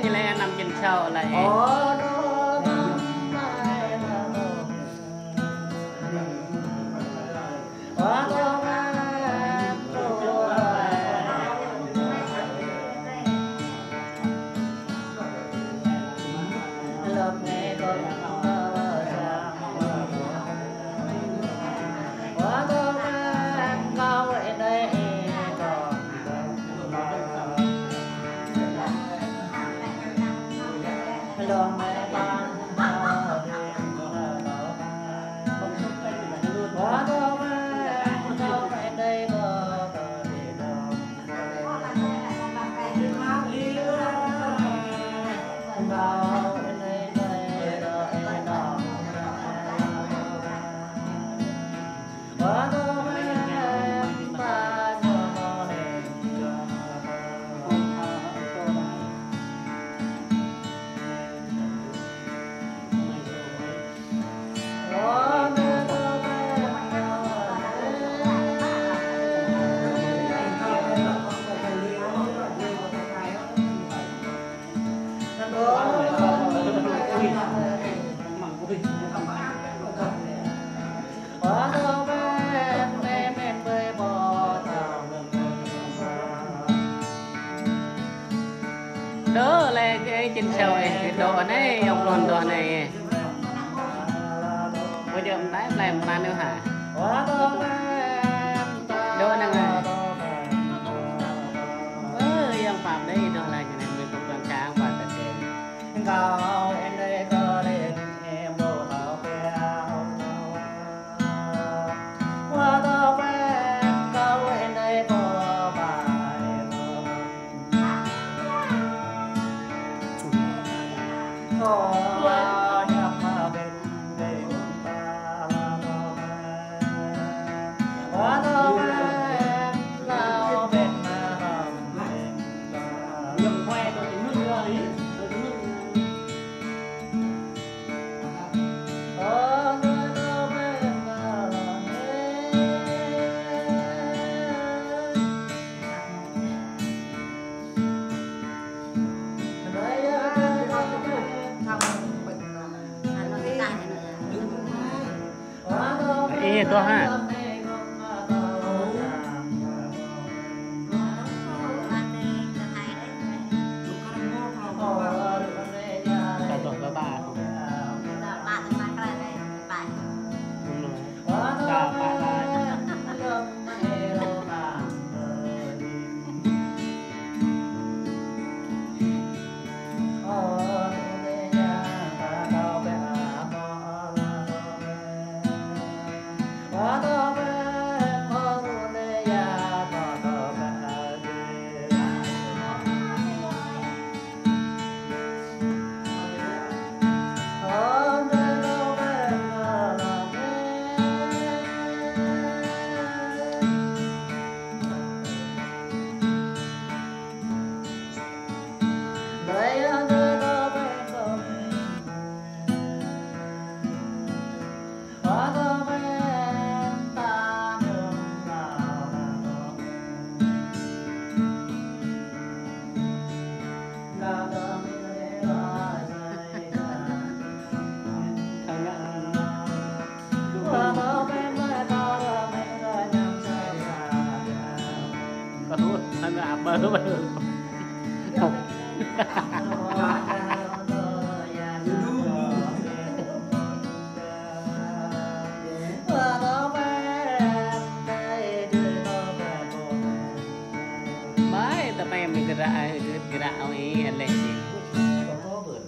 như là nằm trên sâu lại đó là cái trên sâu cái độ này ông còn độ này bây giờ ông tái làm ra nữa hả đó năng ông phạm đấy đó là cái này mình không cần cá và tất cả em đây có đến em bộ tao qua tao cao em đây có bài iya tuh ha. Baru gerak gerak ini lagi. Có vườn.